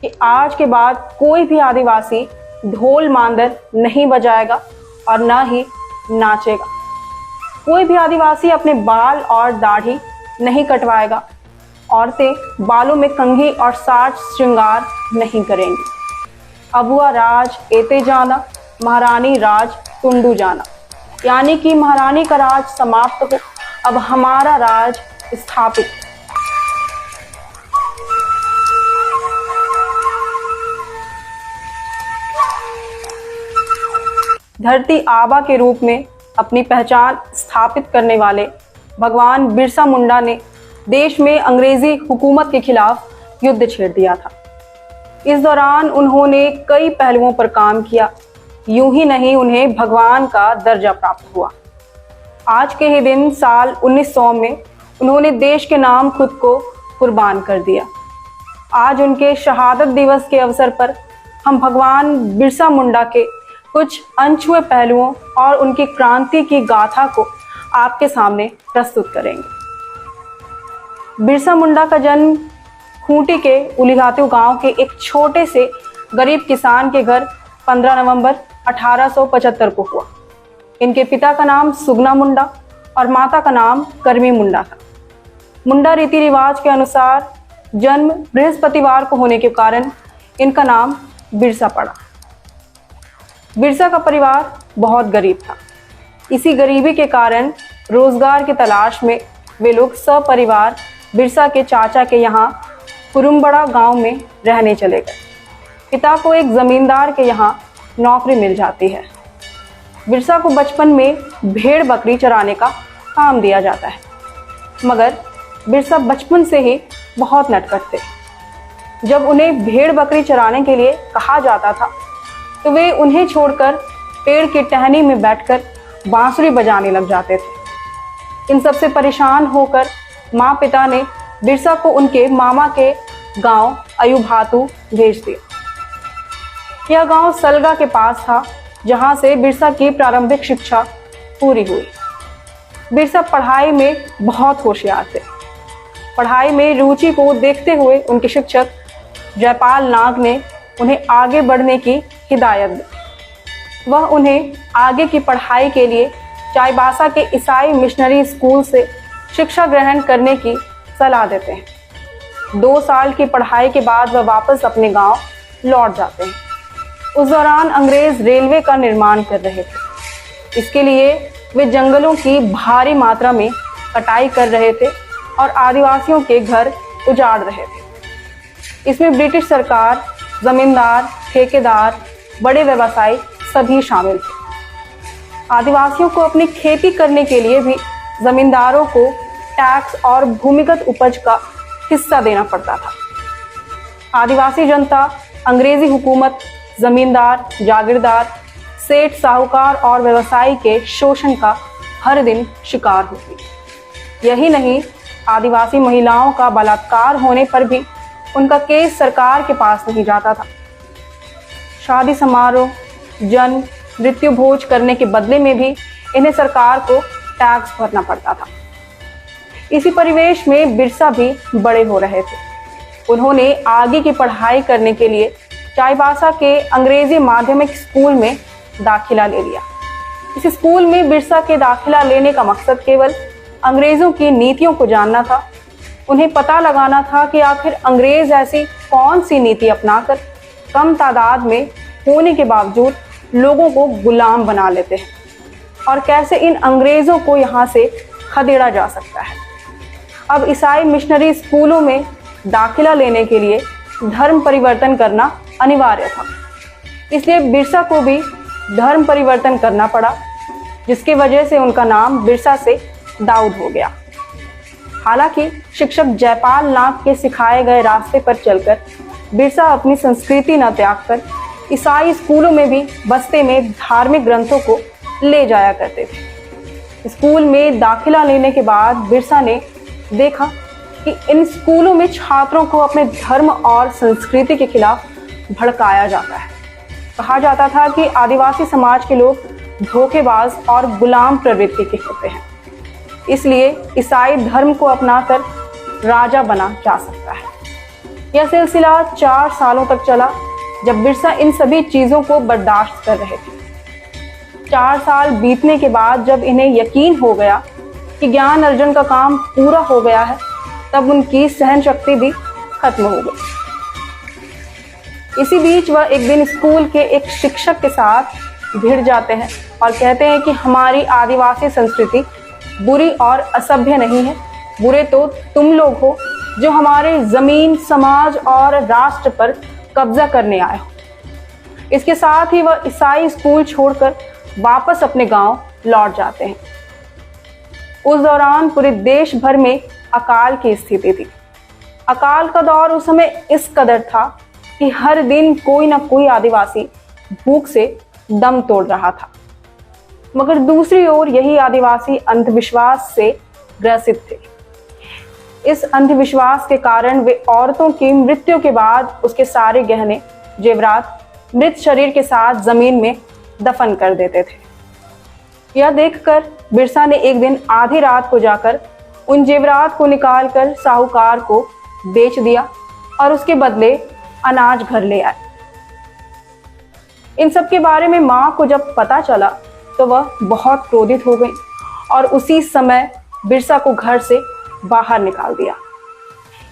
कि आज के बाद कोई भी आदिवासी ढोल मांदर नहीं बजाएगा और न ही नाचेगा। कोई भी आदिवासी अपने बाल और दाढ़ी नहीं कटवाएगा। औरतें बालों में कंघी और साज श्रृंगार नहीं करेंगी। अबुआ राज एते जाना, महारानी राज टुंडू जाना, यानी कि महारानी का राज समाप्त हो, अब हमारा राज स्थापित। धरती आबा के रूप में अपनी पहचान स्थापित करने वाले भगवान बिरसा मुंडा ने देश में अंग्रेजी हुकूमत के खिलाफ युद्ध छेड़ दिया था। इस दौरान उन्होंने कई पहलुओं पर काम किया। यूं ही नहीं, उन्हें भगवान का दर्जा प्राप्त हुआ। आज के ही दिन साल 1900 में उन्होंने देश के नाम खुद को कुर्बान कर दिया। आज उनके शहादत दिवस के अवसर पर हम भगवान बिरसा मुंडा के कुछ अनछुए पहलुओं और उनकी क्रांति की गाथा को आपके सामने प्रस्तुत करेंगे। बिरसा मुंडा का जन्म खूंटी के उलिहातू गांव के एक छोटे से गरीब किसान के घर 15 नवंबर 1875 को हुआ। इनके पिता का नाम सुगना मुंडा और माता का नाम करमी मुंडा था। मुंडा रीति रिवाज के अनुसार जन्म बृहस्पतिवार को होने के कारण इनका नाम बिरसा पड़ा। बिरसा का परिवार बहुत गरीब था। इसी गरीबी के कारण रोजगार की तलाश में वे लोग सपरिवार बिरसा के चाचा के यहाँ कुरुम्बड़ा गांव में रहने चले गए। पिता को एक जमींदार के यहाँ नौकरी मिल जाती है। बिरसा को बचपन में भेड़ बकरी चराने का काम दिया जाता है, मगर बिरसा बचपन से ही बहुत नटखट थे। जब उन्हें भेड़ बकरी चराने के लिए कहा जाता था तो वे उन्हें छोड़कर पेड़ की टहनी में बैठकर बांसुरी बजाने लग जाते थे। इन सबसे परेशान होकर माँ पिता ने बिरसा को उनके मामा के गांव अयुभातू भेज दिया। यह गांव सलगा के पास था, जहां से बिरसा की प्रारंभिक शिक्षा पूरी हुई। बिरसा पढ़ाई में बहुत होशियार थे। पढ़ाई में रुचि को देखते हुए उनके शिक्षक जयपाल नाग ने उन्हें आगे बढ़ने की हिदायत दी। वह उन्हें आगे की पढ़ाई के लिए चाईबासा के ईसाई मिशनरी स्कूल से शिक्षा ग्रहण करने की सलाह देते हैं। 2 साल की पढ़ाई के बाद वह वापस अपने गांव लौट जाते हैं। उस दौरान अंग्रेज रेलवे का निर्माण कर रहे थे। इसके लिए वे जंगलों की भारी मात्रा में कटाई कर रहे थे और आदिवासियों के घर उजाड़ रहे थे। इसमें ब्रिटिश सरकार, जमींदार, ठेकेदार, बड़े व्यवसायी सभी शामिल थे। आदिवासियों को अपनी खेती करने के लिए भी जमींदारों को टैक्स और भूमिगत उपज का हिस्सा देना पड़ता था। आदिवासी जनता अंग्रेजी हुकूमत, जमींदार, जागीरदार, सेठ, साहूकार और व्यवसायी के शोषण का हर दिन शिकार होती। यही नहीं, आदिवासी महिलाओं का बलात्कार होने पर भी उनका केस सरकार के पास नहीं जाता था। शादी समारोह, जन्म, मृत्यु भोज करने के बदले में भी इन्हें सरकार को टैक्स भरना पड़ता था। इसी परिवेश में बिरसा भी बड़े हो रहे थे। उन्होंने आगे की पढ़ाई करने के लिए चाईबासा के अंग्रेजी माध्यमिक स्कूल में दाखिला ले लिया। इस स्कूल में बिरसा के दाखिला लेने का मकसद केवल अंग्रेजों की नीतियों को जानना था। उन्हें पता लगाना था कि आखिर अंग्रेज ऐसी कौन सी नीति अपनाकर कम तादाद में होने के बावजूद लोगों को गुलाम बना लेते हैं और कैसे इन अंग्रेजों को यहाँ से खदेड़ा जा सकता है। अब ईसाई मिशनरी स्कूलों में दाखिला लेने के लिए धर्म परिवर्तन करना अनिवार्य था। इसलिए बिरसा को भी धर्म परिवर्तन करना पड़ा, जिसकी वजह से उनका नाम बिरसा से दाऊद हो गया। हालांकि शिक्षक जयपाल नाग के सिखाए गए रास्ते पर चलकर बिरसा अपनी संस्कृति न त्याग कर ईसाई स्कूलों में भी बस्ते में धार्मिक ग्रंथों को ले जाया करते थे। स्कूल में दाखिला लेने के बाद बिरसा ने देखा कि इन स्कूलों में छात्रों को अपने धर्म और संस्कृति के खिलाफ भड़काया जाता है। कहा जाता था कि आदिवासी समाज के लोग धोखेबाज और गुलाम प्रवृत्ति के होते हैं, इसलिए ईसाई धर्म को अपनाकर राजा बना जा सकता है। यह सिलसिला 4 सालों तक चला, जब बिरसा इन सभी चीज़ों को बर्दाश्त कर रहे थे। 4 साल बीतने के बाद जब इन्हें यकीन हो गया कि ज्ञान अर्जन का काम पूरा हो गया है, तब उनकी सहन शक्ति भी खत्म हो गई। इसी बीच वह एक दिन स्कूल के एक शिक्षक के साथ भिड़ जाते हैं और कहते हैं कि हमारी आदिवासी संस्कृति बुरी और असभ्य नहीं है, बुरे तो तुम लोग हो जो हमारे जमीन, समाज और राष्ट्र पर कब्जा करने आए हो। इसके साथ ही वह ईसाई स्कूल छोड़कर वापस अपने गांव लौट जाते हैं। उस दौरान पूरे देश भर में अकाल की स्थिति थी। अकाल का दौर उस समय इस कदर था कि हर दिन कोई ना कोई आदिवासी भूख से दम तोड़ रहा था। मगर दूसरी ओर यही आदिवासी अंधविश्वास से ग्रसित थे। इस अंधविश्वास के कारण वे औरतों की मृत्यु के बाद उसके सारे गहने जेवरात मृत शरीर के साथ जमीन में दफन कर देते थे। यह देखकर बिरसा ने एक दिन आधी रात को जाकर उन जेवरात को निकालकर साहूकार को बेच दिया और उसके बदले अनाज घर ले आए। इन सब के बारे में मां को जब पता चला तो वह बहुत क्रोधित हो गई और उसी समय बिरसा को घर से बाहर निकाल दिया।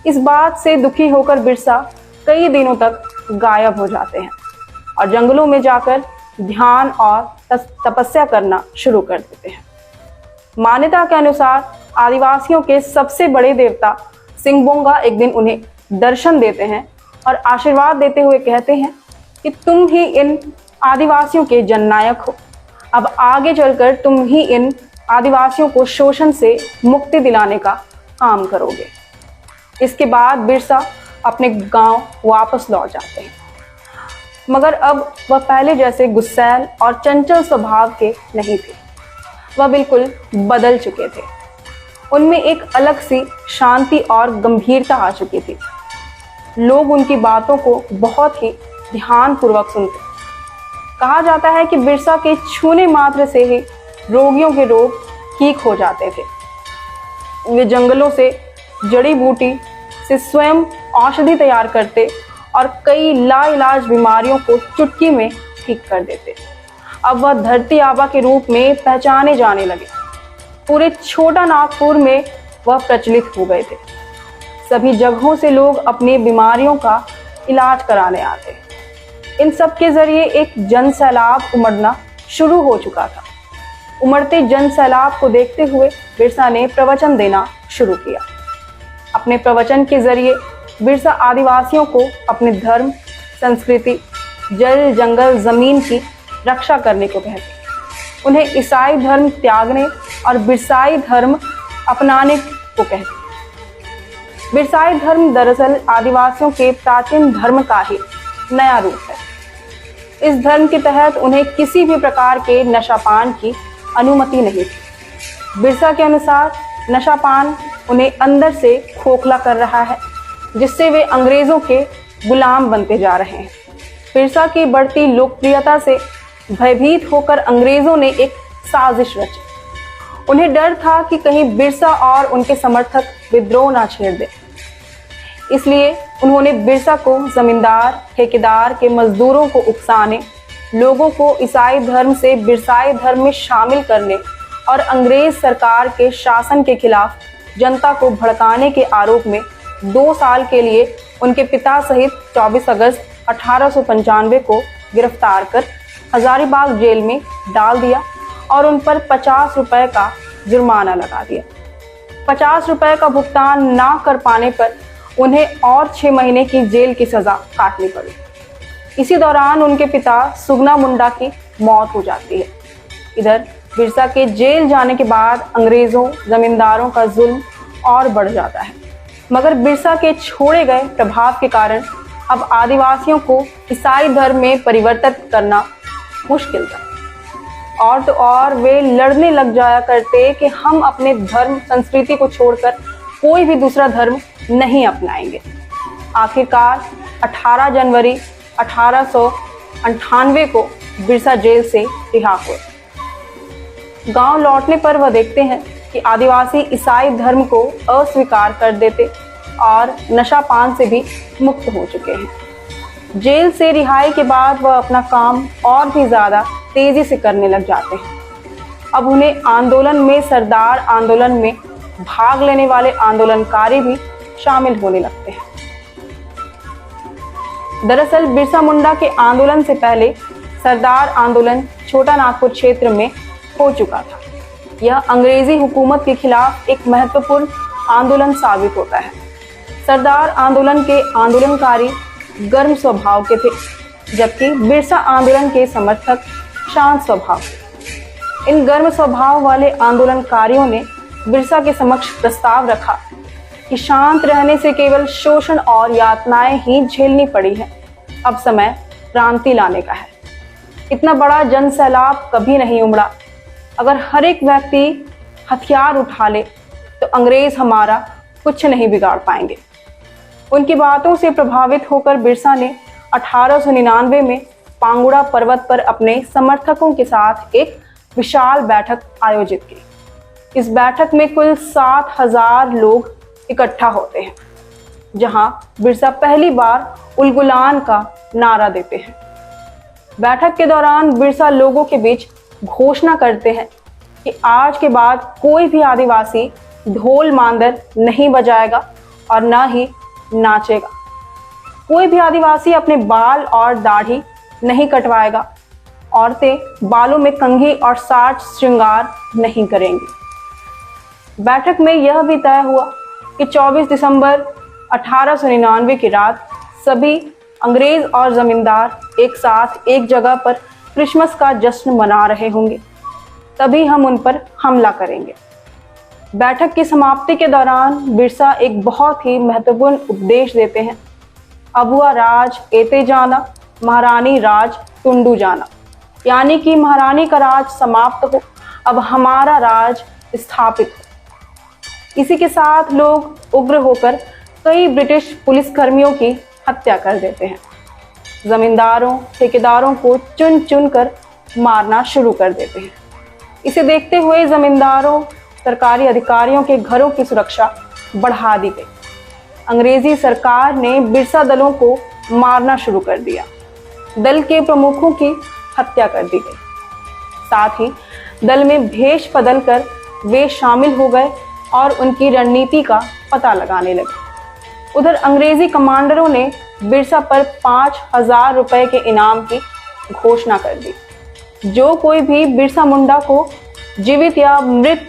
इस बात से दुखी होकर बिरसा कई दिनों तक गायब हो जाते हैं और जंगलों में जाकर ध्यान और तपस्या करना शुरू कर देते हैं। मान्यता के अनुसार आदिवासियों के सबसे बड़े देवता सिंहबोंगा एक दिन उन्हें दर्शन देते हैं और आशीर्वाद देते हुए कहते हैं कि तुम ही इन आदिवासियों के जननायक हो। अब आगे चलकर तुम ही इन आदिवासियों को शोषण से मुक्ति दिलाने का काम करोगे। इसके बाद बिरसा अपने गांव वापस लौट जाते हैं, मगर अब वह पहले जैसे गुस्सैल और चंचल स्वभाव के नहीं थे। वह बिल्कुल बदल चुके थे। उनमें एक अलग सी शांति और गंभीरता आ चुकी थी। लोग उनकी बातों को बहुत ही ध्यानपूर्वक सुनते। कहा जाता है कि बिरसा के छूने मात्र से ही रोगियों के रोग ठीक हो जाते थे। वे जंगलों से जड़ी बूटी से स्वयं औषधि तैयार करते और कई लाइलाज बीमारियों को चुटकी में ठीक कर देते। अब वह धरती आबा के रूप में पहचाने जाने लगे। पूरे छोटा नागपुर में वह प्रचलित हो गए थे। सभी जगहों से लोग अपनी बीमारियों का इलाज कराने आते। इन सब के जरिए एक जन सैलाब उमड़ना शुरू हो चुका था। उमड़ते जन सैलाब को देखते हुए बिरसा ने प्रवचन देना शुरू किया। अपने प्रवचन के जरिए बिरसा आदिवासियों को अपने धर्म, संस्कृति, जल, जंगल, जमीन की रक्षा करने को कहते। उन्हें ईसाई धर्म त्यागने और बिरसाई धर्म अपनाने को कहते। बिरसाई धर्म दरअसल आदिवासियों के प्राचीन धर्म का ही नया रूप है। इस धर्म के तहत उन्हें किसी भी प्रकार के नशापान की अनुमति नहीं थी। बिरसा के अनुसार नशापान उन्हें अंदर से खोखला कर रहा है, जिससे वे अंग्रेजों के गुलाम बनते जा रहे हैं। बिरसा की बढ़ती लोकप्रियता से भयभीत होकर अंग्रेजों ने एक साजिश रची। उन्हें डर था कि कहीं बिरसा और उनके समर्थक विद्रोह ना छेड़ दें। इसलिए उन्होंने बिरसा को जमींदार, ठेकेदार के मजदूरों को उकसाने, लोगों को ईसाई धर्म से बिरसाई धर्म में शामिल करने और अंग्रेज सरकार के शासन के खिलाफ जनता को भड़काने के आरोप में 2 साल के लिए उनके पिता सहित 24 अगस्त 1895 को गिरफ्तार कर हजारीबाग जेल में डाल दिया और उन पर 50 रुपए का जुर्माना लगा दिया। 50 रुपए का भुगतान ना कर पाने पर उन्हें और 6 महीने की जेल की सजा काटनी पड़ी। इसी दौरान उनके पिता सुगना मुंडा की मौत हो जाती है। इधर बिरसा के जेल जाने के बाद अंग्रेजों, जमींदारों का जुल्म और बढ़ जाता है, मगर बिरसा के छोड़े गए प्रभाव के कारण अब आदिवासियों को ईसाई धर्म में परिवर्तित करना मुश्किल था। और तो और वे लड़ने लग जाया करते कि हम अपने धर्म, संस्कृति को छोड़कर कोई भी दूसरा धर्म नहीं अपनाएंगे। आखिरकार 18 जनवरी 1898 को बिरसा जेल से रिहा हुए। गांव लौटने पर वह देखते हैं कि आदिवासी ईसाई धर्म को अस्वीकार कर देते और नशा पान से भी मुक्त हो चुके हैं। जेल से रिहाई के बाद वह अपना काम और भी ज़्यादा तेज़ी से करने लग जाते हैं। अब उन्हें आंदोलन में, सरदार आंदोलन में भाग लेने वाले आंदोलनकारी भी शामिल होने लगते हैं। दरअसल बिरसा मुंडा के आंदोलन से पहले सरदार आंदोलन छोटा नागपुर क्षेत्र में हो चुका था। यह अंग्रेजी हुकूमत के खिलाफ एक महत्वपूर्ण आंदोलन साबित होता है। सरदार आंदोलन के आंदोलनकारी गर्म स्वभाव के थे, जबकि बिरसा आंदोलन के समर्थक शांत स्वभाव के। इन गर्म स्वभाव वाले आंदोलनकारियों ने बिरसा के समक्ष प्रस्ताव रखा कि शांत रहने से केवल शोषण और यातनाएं ही झेलनी पड़ी है, अब समय क्रांति लाने का है। इतना बड़ा जन सैलाब कभी नहीं उमड़ा। अगर हर एक व्यक्ति हथियार उठा ले तो अंग्रेज हमारा कुछ नहीं बिगाड़ पाएंगे। उनकी बातों से प्रभावित होकर बिरसा ने 1899 में पांगुड़ा पर्वत पर अपने समर्थकों के साथ एक विशाल बैठक आयोजित की। इस बैठक में कुल 7000 लोग इकट्ठा होते हैं, जहां बिरसा पहली बार उलगुलान का नारा देते हैं। बैठक के दौरान बिरसा लोगों के बीच घोषणा करते हैं कि आज के बाद कोई भी आदिवासी ढोल मांदर नहीं बजाएगा और न ही नाचेगा। कोई भी आदिवासी अपने बाल और दाढ़ी नहीं कटवाएगा। औरतें बालों में कंघी और साज श्रृंगार नहीं करेंगी। बैठक में यह भी तय हुआ कि 24 दिसंबर 1899 की रात सभी अंग्रेज और जमींदार एक साथ एक जगह पर क्रिसमस का जश्न मना रहे होंगे, तभी हम उन पर हमला करेंगे। बैठक की समाप्ति के दौरान बिरसा एक बहुत ही महत्वपूर्ण उपदेश देते हैं। अबुआ राज एते जाना, महारानी राज टुंडू जाना, यानी कि महारानी का राज समाप्त हो, अब हमारा राज स्थापित हो। इसी के साथ लोग उग्र होकर कई ब्रिटिश पुलिसकर्मियों की हत्या कर देते हैं। जमींदारों, ठेकेदारों को चुन चुन कर मारना शुरू कर देते हैं। इसे देखते हुए जमींदारों, सरकारी अधिकारियों के घरों की सुरक्षा बढ़ा दी गई। अंग्रेजी सरकार ने बिरसा दलों को मारना शुरू कर दिया। दल के प्रमुखों की हत्या कर दी गई। साथ ही दल में भेष बदलकर वे शामिल हो गए और उनकी रणनीति का पता लगाने लगे। उधर अंग्रेजी कमांडरों ने बिरसा पर 5000 रुपए के इनाम की घोषणा कर दी। जो कोई भी बिरसा मुंडा को जीवित या मृत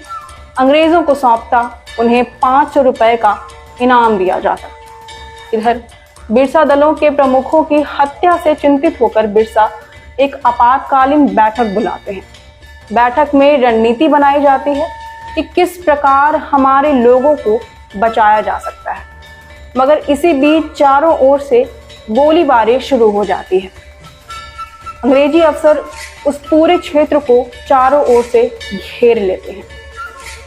अंग्रेजों को सौंपता, उन्हें 500 रुपए का इनाम दिया जाता। इधर बिरसा दलों के प्रमुखों की हत्या से चिंतित होकर बिरसा एक आपातकालीन बैठक बुलाते हैं। बैठक में रणनीति बनाई जाती है कि किस प्रकार हमारे लोगों को बचाया जा सकता है। मगर इसी बीच चारों ओर से गोलीबारी शुरू हो जाती है। अंग्रेजी अफसर उस पूरे क्षेत्र को चारों ओर से घेर लेते हैं।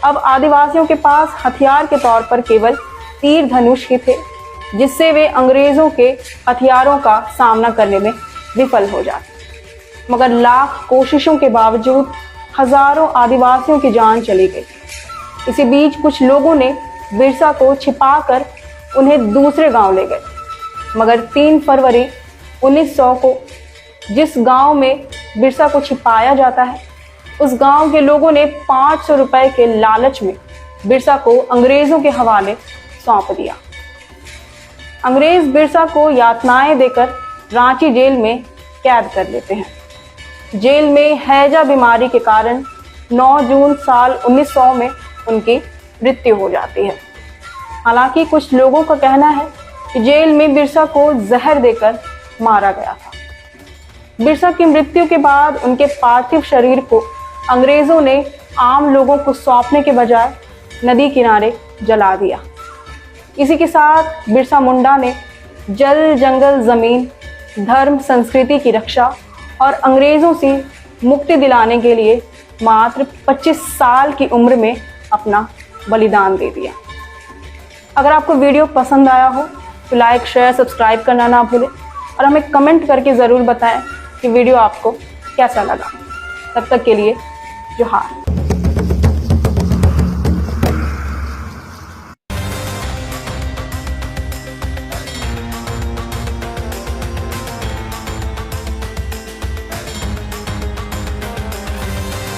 अब आदिवासियों के पास हथियार के तौर पर केवल तीर धनुष ही थे, जिससे वे अंग्रेजों के हथियारों का सामना करने में विफल हो जाते। मगर लाख कोशिशों के बावजूद हजारों आदिवासियों की जान चली गई। इसी बीच कुछ लोगों ने बिरसा को छिपाकर उन्हें दूसरे गांव ले गए। मगर 3 फरवरी 1900 को जिस गांव में बिरसा को छिपाया जाता है, उस गांव के लोगों ने 500 रुपए के लालच में बिरसा को अंग्रेजों के हवाले सौंप दिया। अंग्रेज बिरसा को यातनाएं देकर रांची जेल में कैद कर लेते हैं। जेल में हैजा बीमारी के कारण 9 जून साल 1900 में उनकी मृत्यु हो जाती है। हालांकि कुछ लोगों का कहना है कि जेल में बिरसा को जहर देकर मारा गया था। बिरसा की मृत्यु के बाद उनके पार्थिव शरीर को अंग्रेजों ने आम लोगों को सौंपने के बजाय नदी किनारे जला दिया। इसी के साथ बिरसा मुंडा ने जल, जंगल, जमीन, धर्म, संस्कृति की रक्षा और अंग्रेजों से मुक्ति दिलाने के लिए मात्र 25 साल की उम्र में अपना बलिदान दे दिया। अगर आपको वीडियो पसंद आया हो तो लाइक, शेयर, सब्सक्राइब करना ना भूलें और हमें कमेंट करके ज़रूर बताएं कि वीडियो आपको कैसा लगा। तब तक के लिए जोहार।